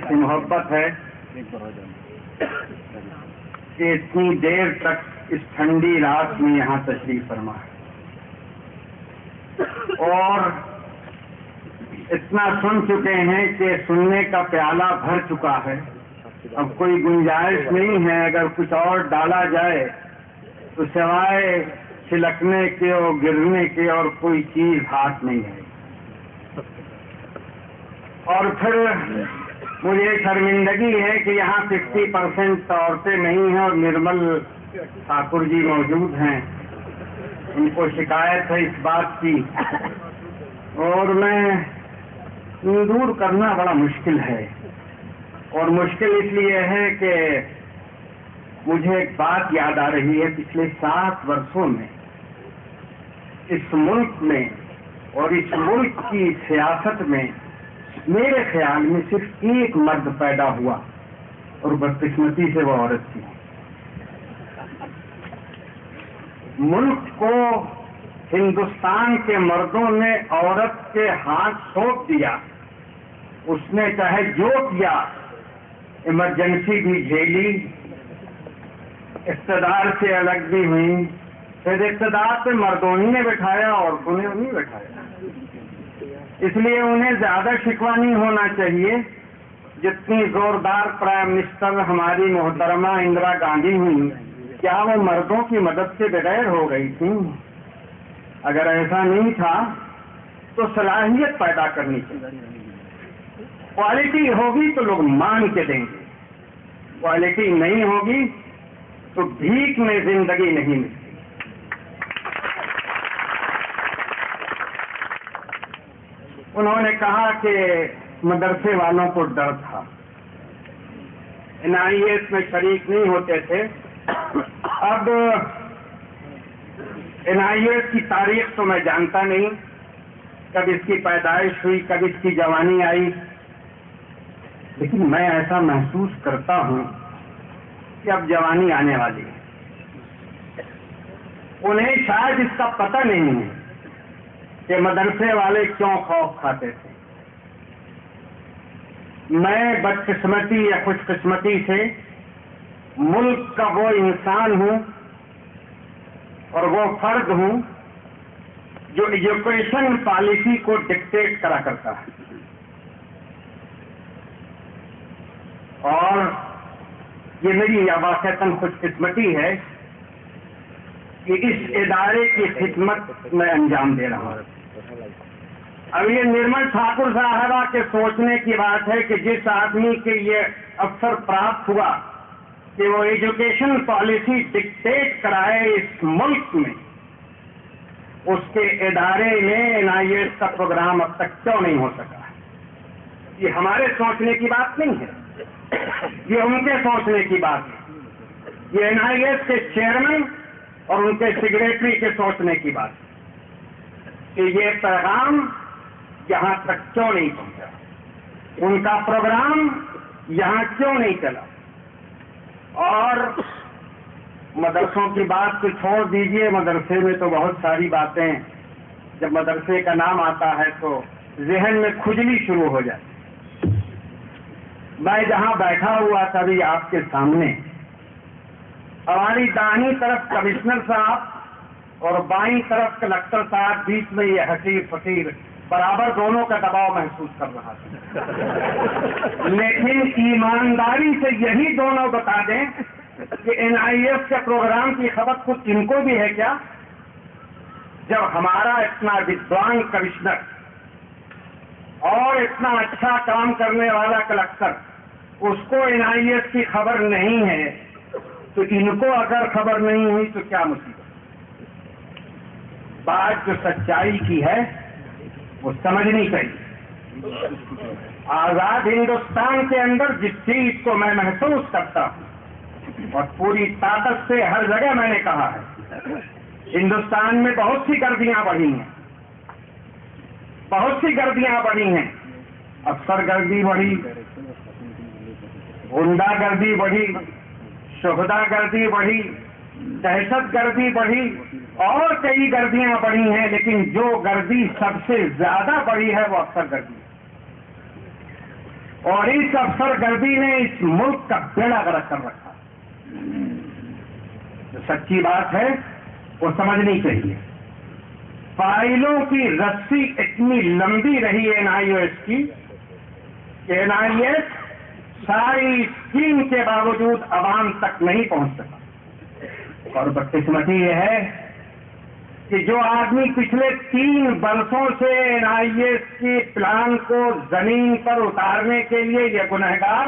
کی محبت ہے کہ اتنی دیر تک اس ٹھنڈی رات میں یہاں تشریف فرما ہے اور اتنا سن چکے ہیں کہ سننے کا پیالہ بھر چکا ہے. اب کوئی گنجائش نہیں ہے اگر کچھ اور ڈالا جائے تو سوائے چھلکنے کے اور گرنے کے اور کوئی چیز ہاتھ نہیں ہے. اور پھر مجھے شرمندگی ہے کہ یہاں 50% عورتیں نہیں ہیں اور نرمل ٹھاکر جی موجود ہیں. ان کو شکایت ہے اس بات کی اور میں دور کرنا بڑا مشکل ہے. اور مشکل اس لیے ہے کہ مجھے ایک بات یاد آ رہی ہے. پچھلے 7 برسوں میں اس ملک میں اور اس ملک کی سیاست میں میرے خیال میں صرف ایک مرد پیدا ہوا اور بدقسمتی سے وہ عورت تھی. ملک کو ہندوستان کے مردوں نے عورت کے ہاتھ سونپ دیا. اس نے چاہے جو کیا، ایمرجنسی بھی جھیلی، اقتدار سے الگ بھی ہوئی، پھر اقتدار پہ مردوں ہی نے بٹھایا، عورتوں نے نہیں بٹھایا. اس لیے انہیں زیادہ شکوہ نہیں ہونا چاہیے جتنی زوردار پرائم منسٹر ہماری محترمہ اندرا گاندھی ہوئی. کیا وہ مردوں کی مدد سے بغیر ہو گئی تھی؟ اگر ایسا نہیں تھا تو صلاحیت پیدا کرنی چاہیے. کوالٹی ہوگی تو لوگ مان کے دیں گے، کوالٹی نہیں ہوگی تو بھیک میں زندگی نہیں ملتی. انہوں نے کہا کہ مدرسے والوں کو ڈر تھا، NIS میں شریک نہیں ہوتے تھے. اب NIS کی تاریخ تو میں جانتا نہیں، کب اس کی پیدائش ہوئی، کب اس کی جوانی آئی، لیکن میں ایسا محسوس کرتا ہوں کہ اب جوانی آنے والی ہے. انہیں شاید اس کا پتہ نہیں ہے کہ مدرسے والے کیوں خوف کھاتے تھے. میں بدقسمتی یا خوش قسمتی سے ملک کا وہ انسان ہوں اور وہ فرد ہوں جو ایجوکیشن پالیسی کو ڈکٹیٹ کرا کرتا ہے. اور یہ میری واقعتاً خوش قسمتی ہے کہ اس ادارے کی خدمت میں انجام دے رہا ہوں. اب یہ نرمل ٹھاکر صاحبہ کے سوچنے کی بات ہے کہ جس آدمی کے یہ افسر پراپت ہوا کہ وہ ایجوکیشن پالیسی ڈکٹیٹ کرائے اس ملک میں، اس کے ادارے میں NIS کا پروگرام اب تک کیوں نہیں ہو سکا. یہ ہمارے سوچنے کی بات نہیں ہے، یہ ان کے سوچنے کی بات ہے. یہ NIS کے چیئرمین اور ان کے سیکریٹری کے سوچنے کی بات ہے کہ یہ پیغام یہاں تک کیوں نہیں پہنچا، ان کا پروگرام یہاں کیوں نہیں چلا. اور مدرسوں کی بات تو چھوڑ دیجئے، مدرسے میں تو بہت ساری باتیں، جب مدرسے کا نام آتا ہے تو ذہن میں کھجلی شروع ہو جاتی. میں جہاں بیٹھا ہوا تھا بھی آپ کے سامنے، ہماری دائیں طرف کمشنر صاحب اور بائیں طرف کلکٹر صاحب، بیچ میں یہ حقیر فقیر برابر دونوں کا دباؤ محسوس کر رہا تھا. لیکن ایمانداری سے یہی دونوں بتا دیں کہ NIS کے پروگرام کی خبر کچھ ان کو بھی ہے کیا؟ جب ہمارا اتنا ودوان کمشنر اور اتنا اچھا کام کرنے والا کلکٹر، اس کو NIS کی خبر نہیں ہے تو ان کو اگر خبر نہیں ہوئی تو کیا مصیبت. بات جو سچائی کی ہے وہ سمجھنی چاہیے. آزاد ہندوستان کے اندر جس چیز کو میں محسوس کرتا ہوں اور پوری طاقت سے ہر جگہ میں نے کہا ہے، ہندوستان میں بہت سی گردیاں بڑھی ہیں، بہت سی گردیاں بڑھی ہیں. افسر گردی بڑھی، غنڈہ گردی بڑھی، شہدا گردی بڑھی، دہشت گردی بڑھی اور کئی گردیاں بڑھی ہیں، لیکن جو گردی سب سے زیادہ بڑی ہے وہ افسر گردی ہے. اور اس افسر گردی نے اس ملک کا بیڑا غرق کر رکھا. جو سچی بات ہے وہ سمجھنی چاہیے. فائلوں کی رسی اتنی لمبی رہی NIOS کی کہ NIS ساری اسکیم کے باوجود عوام تک نہیں پہنچ سکا. اور بدقسمتی یہ ہے کہ جو آدمی پچھلے 3 برسوں سے NIS کی پلان کو زمین پر اتارنے کے لیے یہ گنہگار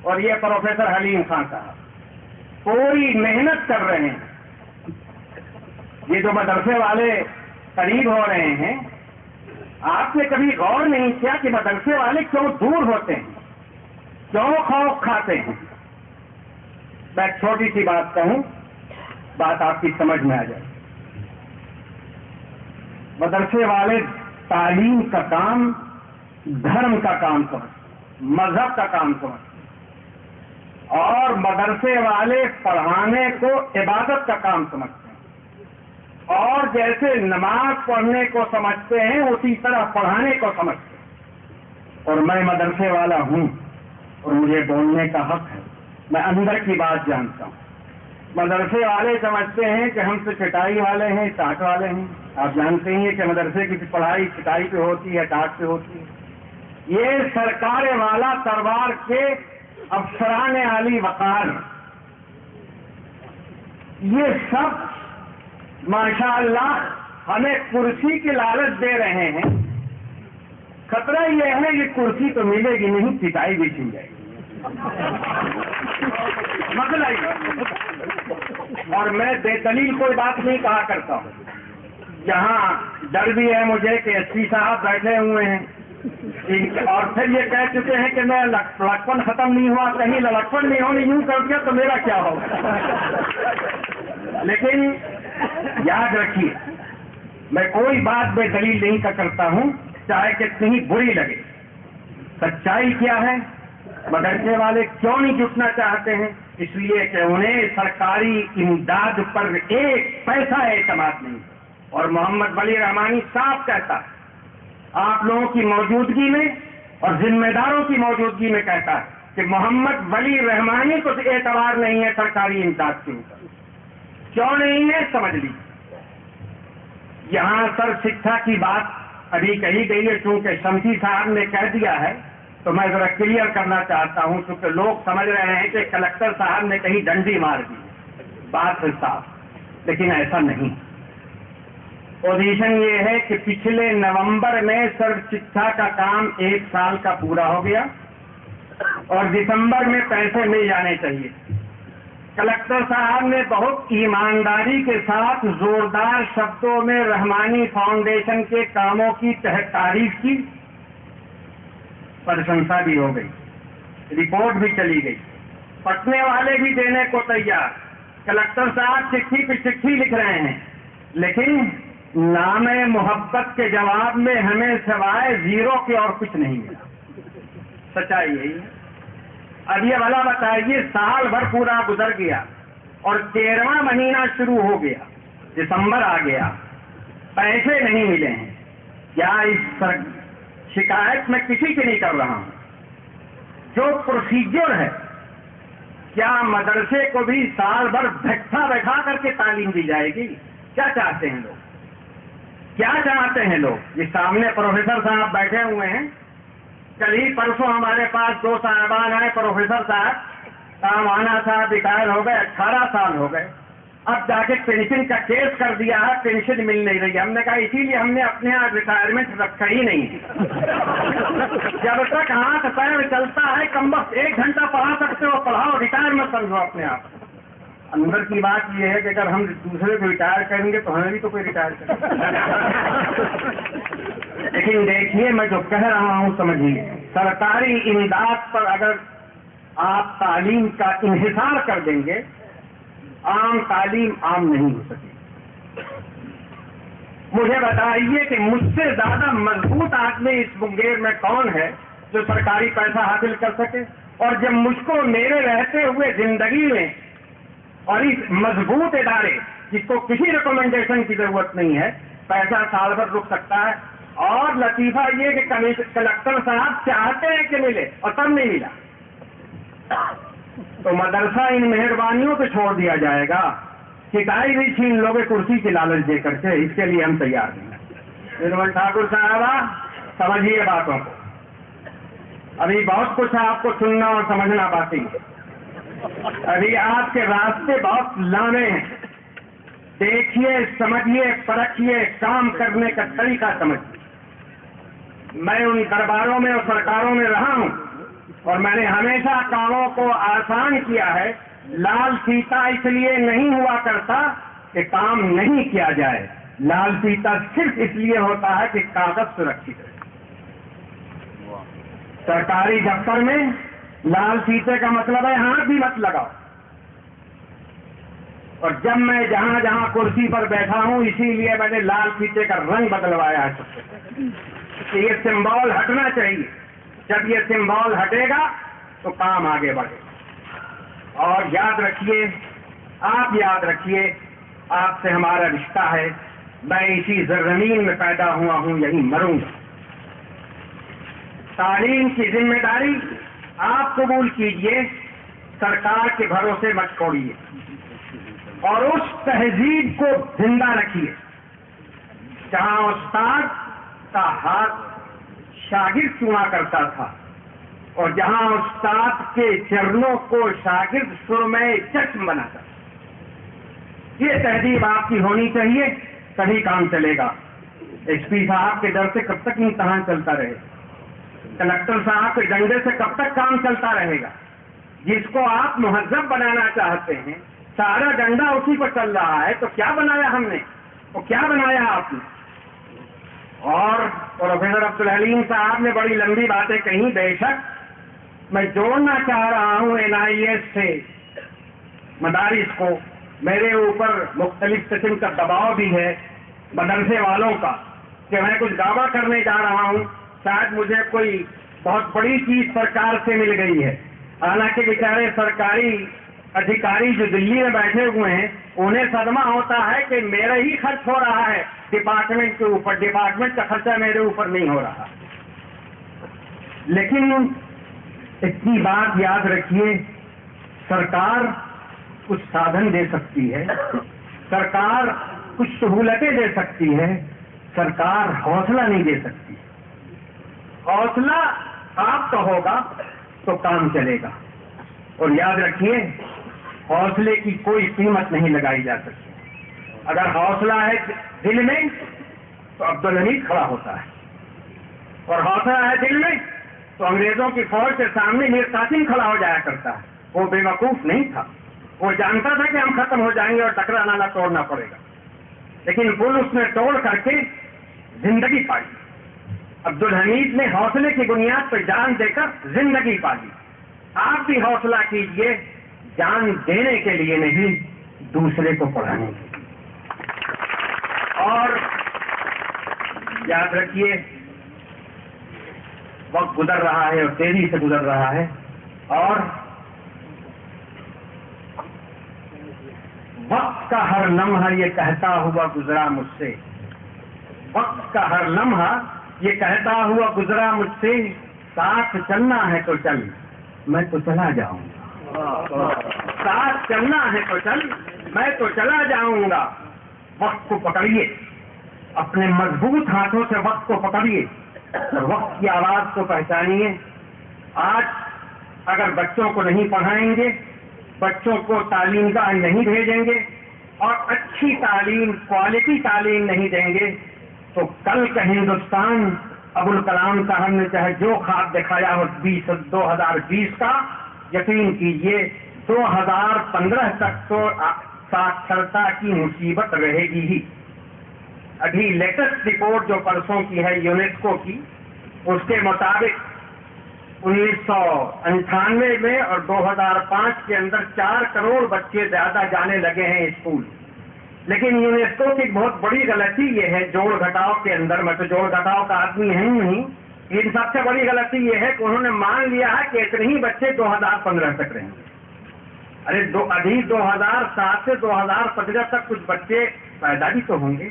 اور یہ پروفیسر حلیم خان صاحب پوری محنت کر رہے ہیں. یہ جو مدرسے والے قریب ہو رہے ہیں، آپ نے کبھی غور نہیں کیا کہ مدرسے والے کیوں دور ہوتے ہیں، کیوں خوف کھاتے ہیں؟ میں ایک چھوٹی سی بات کہوں، بات آپ کی سمجھ میں آ جائے. مدرسے والے تعلیم کا کام دھرم کا کام سمجھتے، مذہب کا کام سمجھتے، اور مدرسے والے پڑھانے کو عبادت کا کام سمجھتے ہیں. اور جیسے نماز پڑھنے کو سمجھتے ہیں اسی طرح پڑھانے کو سمجھتے ہیں. اور میں مدرسے والا ہوں اور مجھے بولنے کا حق ہے. میں اندر کی بات جانتا ہوں. مدرسے والے سمجھتے ہیں کہ ہم تو چٹائی والے ہیں، ٹاٹ والے ہیں. آپ جانتے ہیں کہ مدرسے کی پڑھائی چٹائی پہ ہوتی ہے، ٹاٹ پہ ہوتی ہے. یہ سرکار والا دربار کے افسران عالی وقار، یہ سب ماشاء اللہ ہمیں کرسی کی لالچ دے رہے ہیں. خطرہ یہ ہے کہ کرسی تو ملے گی نہیں، پٹائی بھی چھن جائے گی. مسئلہ ہی. اور میں بے دلیل کوئی بات نہیں کہا کرتا ہوں. یہاں ڈر بھی ہے مجھے کہ SP صاحب بیٹھے ہوئے ہیں اور پھر یہ کہہ چکے ہیں کہ میں لڑکپن ختم نہیں ہوا، کہیں لڑکپن نہیں ہونے یوں کر دیا تو میرا کیا ہوگا. لیکن یاد رکھیے، میں کوئی بات بے دلیل نہیں کرتا ہوں، چاہے کتنی بری لگے. سچائی کیا ہے؟ مدرسے والے کیوں نہیں جٹنا چاہتے ہیں؟ اس لیے کہ انہیں سرکاری امداد پر ایک پیسہ اعتماد نہیں. اور محمد ولی رحمانی صاحب کہتا ہے، آپ لوگوں کی موجودگی میں اور ذمہ داروں کی موجودگی میں کہتا ہے کہ محمد ولی رحمانی کو اعتبار نہیں ہے سرکاری امداد کے اوپر. کیوں نہیں ہے سمجھ لیجیے. یہاں سر شکشا کی بات ابھی کہی گئی ہے، چونکہ شمسی صاحب نے کہہ دیا ہے تو میں ذرا کلیئر کرنا چاہتا ہوں، کیونکہ لوگ سمجھ رہے ہیں کہ کلکٹر صاحب نے کہیں ڈنڈی مار دی. بات ہے صاحب، لیکن ایسا نہیں. پوزیشن یہ ہے کہ پچھلے نومبر میں سر شکشا کا کام 1 سال کا پورا ہو گیا اور دسمبر میں پیسے مل جانے چاہیے. کلکٹر صاحب نے بہت ایمانداری کے ساتھ زوردار شبدوں میں رحمانی فاؤنڈیشن کے کاموں کی تعریف کی، پرشنسا بھی ہو گئی، رپورٹ بھی چلی گئی، پٹنے والے بھی دینے کو تیار. کلکٹر صاحب چٹھی پہ چٹھی لکھ رہے ہیں، لیکن نام محبت کے جواب میں ہمیں سوائے 0 کے اور کچھ نہیں ملا. سچائی یہی ہے. اب یہ بھلا بتائیے، سال بھر پورا گزر گیا اور 13واں مہینہ شروع ہو گیا، دسمبر آ گیا، پیسے نہیں ملے ہیں. کیا اس شکایت میں کسی کی نہیں کر رہا ہوں. جو پروسیجر ہے، کیا مدرسے کو بھی سال بھر دھکا دکھا کر کے تعلیم دی جائے گی؟ کیا چاہتے ہیں لوگ؟ کیا چاہتے ہیں لوگ؟ یہ سامنے پروفیسر صاحب بیٹھے ہوئے ہیں. کل ہی پرسوں ہمارے پاس 2 صاحبان آئے. پروفیسر صاحب سامانہ صاحب ریٹائر ہو گئے، 18 سال ہو گئے، اب جا کے پینشن کا کیس کر دیا ہے، پینشن مل نہیں رہی. ہم نے کہا اسی لیے ہم نے اپنے یہاں ریٹائرمنٹ رکھا ہی نہیں. جب تک ہاتھ پیر چلتا ہے کم وقت 1 گھنٹہ پڑھا سکتے ہو پڑھاؤ، ریٹائر مت سمجھو اپنے آپ. اندر کی بات یہ ہے کہ اگر ہم دوسرے کو ریٹائر کریں گے تو ہمیں بھی تو کوئی ریٹائر کرے. لیکن دیکھیے، میں جو کہہ رہا ہوں سمجھیے، سرکاری امداد پر اگر آپ تعلیم کا انحصار کر دیں گے، عام تعلیم عام نہیں ہو سکے. مجھے بتائیے کہ مجھ سے زیادہ مضبوط آدمی اس منگیر میں کون ہے جو سرکاری پیسہ حاصل کر سکے؟ اور جب مجھ کو میرے رہتے ہوئے زندگی میں اور اس مضبوط ادارے جس کو کسی ریکمنڈیشن کی ضرورت نہیں ہے، پیسہ سال بھر رک سکتا ہے اور لطیفہ یہ کہ کلکٹر صاحب چاہتے ہیں کہ ملے اور تب نہیں ملا، تو مدرسہ ان مہربانیوں پہ چھوڑ دیا جائے گا، شکایت بھی چھین لو گے کرسی کی لالچ دے کر کے، اس کے لیے ہم تیار نہیں ہیں۔ نرمل ٹھاکر صاحبہ سمجھیے باتوں کو، ابھی بہت کچھ آپ کو سننا اور سمجھنا باقی ہے، ابھی آپ کے راستے بہت لامے ہیں، دیکھیے سمجھیے پرکھیے، کام کرنے کا طریقہ سمجھیے۔ میں ان درباروں میں اور سرکاروں میں رہا ہوں اور میں نے ہمیشہ کاموں کو آسان کیا ہے۔ لال فیتا اس لیے نہیں ہوا کرتا کہ کام نہیں کیا جائے، لال فیتا صرف اس لیے ہوتا ہے کہ کاغذ سرکشت رہے۔ سرکاری دفتر میں لال فیتے کا مطلب ہے ہاتھ بھی مت لگاؤ، اور جب میں جہاں جہاں کرسی پر بیٹھا ہوں اسی لیے میں نے لال فیتے کا رنگ بدلوایا ہے سب سے پہلے، کہ یہ سمبول ہٹنا چاہیے، جب یہ سمبول ہٹے گا تو کام آگے بڑھے گا۔ اور یاد رکھیے، آپ یاد رکھیے، آپ سے ہمارا رشتہ ہے، میں اسی زمین میں پیدا ہوا ہوں، یہی مروں گا۔ تعلیم کی ذمہ داری آپ قبول کیجئے، سرکار کے بھروسے مت چھوڑیے، اور اس تہذیب کو زندہ رکھیے جہاں استاد کا ہاتھ شاگرد چوما کرتا تھا، اور جہاں استاد کے چرنوں کو شاگرد سرمے چشم بناتا تھا۔ یہ تہذیب آپ کی ہونی چاہیے، تبھی کام چلے گا۔ ایس پی صاحب کے ڈر سے کب تک امتحان چلتا رہے گا؟ کلکٹر صاحب کے ڈنڈے سے کب تک کام چلتا رہے گا؟ جس کو آپ مہذب بنانا چاہتے ہیں، سارا ڈنڈا اسی پر چل رہا ہے، تو کیا بنایا ہم نے، تو کیا بنایا آپ نے؟ اور پروفیسر عبدالحلیم صاحب نے بڑی لمبی باتیں کہیں، بے شک میں جوڑنا چاہ رہا ہوں NIS سے مدارس کو، میرے اوپر مختلف قسم کا دباؤ بھی ہے مدرسے والوں کا کہ میں کچھ دعویٰ کرنے جا رہا ہوں، شاید مجھے کوئی بہت بڑی چیز سرکار سے مل گئی ہے، حالانکہ بیچارے سرکاری ادھیکاری جو دلی میں بیٹھے ہوئے ہیں انہیں صدمہ ہوتا ہے کہ میرا ہی خرچ ہو رہا ہے ڈپارٹمنٹ کے اوپر، ڈپارٹمنٹ کا خرچہ میرے اوپر نہیں ہو رہا۔ لیکن اتنی بات یاد رکھیے، سرکار کچھ سادھن دے سکتی ہے، سرکار کچھ سہولتیں دے سکتی ہے، سرکار حوصلہ نہیں دے سکتی۔ حوصلہ آپ کا ہوگا تو کام چلے گا، اور یاد رکھیے حوصلے کی کوئی قیمت نہیں لگائی جا سکتی۔ اگر حوصلہ ہے دل میں تو عبدالحمید کھڑا ہوتا ہے، اور حوصلہ ہے دل میں تو انگریزوں کی فوج کے سامنے میر قاسم کھڑا ہو جایا کرتا ہے۔ وہ بے وقوف نہیں تھا، وہ جانتا تھا کہ ہم ختم ہو جائیں گے اور ٹکرا نالا توڑنا پڑے گا، لیکن پل اس نے توڑ کر کے زندگی پائی۔ عبدالحمید نے حوصلے کی بنیاد پر جان دے کر زندگی پالی۔ آپ بھی حوصلہ کیجئے، جان دینے کے لیے نہیں، دوسرے کو پڑھانے کے لیے۔ اور یاد رکھیے وقت گزر رہا ہے اور تیزی سے گزر رہا ہے، اور وقت کا ہر لمحہ یہ کہتا ہوا گزرا مجھ سے، وقت کا ہر لمحہ یہ کہتا ہوا گزرا مجھ سے، ساتھ چلنا ہے تو چل، میں تو چلا جاؤں گا، ساتھ چلنا ہے تو چل، میں تو چلا جاؤں گا۔ وقت کو پکڑیے، اپنے مضبوط ہاتھوں سے وقت کو پکڑیے اور وقت کی آواز کو پہچانیے۔ آج اگر بچوں کو نہیں پڑھائیں گے، بچوں کو تعلیم گاہ نہیں بھیجیں گے اور اچھی تعلیم، کوالٹی تعلیم نہیں دیں گے، تو کل کا ہندوستان ابوالکلام صاحب نے چاہے جو خواب دکھایا ہو 2020 کا، یقین کیجئے 2015 تک تو ساکھرتا کی مصیبت رہے گی ہی۔ ابھی لیٹسٹ رپورٹ جو پرسوں کی ہے یونیسکو کی، اس کے مطابق 1998 میں اور 2005 کے اندر 4 کروڑ بچے زیادہ جانے لگے ہیں اسکول۔ لیکن یونیسکو کی بہت بڑی غلطی یہ ہے جوڑ گھٹاؤ کے اندر، میں تو جوڑ گھٹاؤ کا آدمی ہے نہیں، لیکن سب سے بڑی غلطی یہ ہے کہ انہوں نے مان لیا ہے کہ اتنے ہی بچے 2015 تک رہیں گے۔ ارے ابھی 2007 سے 2015 تک کچھ بچے پیدا بھی تو ہوں گے،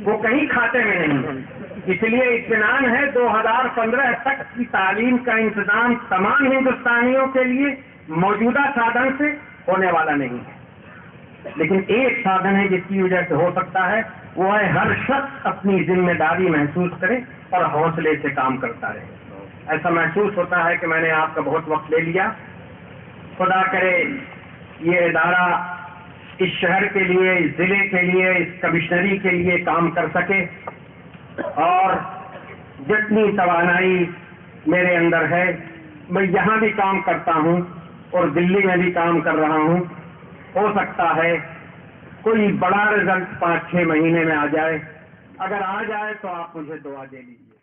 وہ کہیں کھاتے میں نہیں ہیں۔ اس لیے اطمینان ہے 2015 تک کی تعلیم کا انتظام تمام ہندوستانیوں کے لیے موجودہ سادھن سے ہونے والا نہیں ہے، لیکن ایک سادھن ہے جس کی وجہ سے ہو سکتا ہے، وہ ہے ہر شخص اپنی ذمہ داری محسوس کرے اور حوصلے سے کام کرتا رہے۔ ایسا محسوس ہوتا ہے کہ میں نے آپ کا بہت وقت لے لیا، خدا کرے یہ ادارہ اس شہر کے لیے، اس ضلع کے لیے، اس کمشنری کے لیے کام کر سکے، اور جتنی توانائی میرے اندر ہے میں یہاں بھی کام کرتا ہوں اور دلی میں بھی کام کر رہا ہوں، ہو سکتا ہے کوئی بڑا رزلٹ 5-6 مہینے میں آ جائے، اگر آ جائے تو آپ مجھے دعا دے لیجیے۔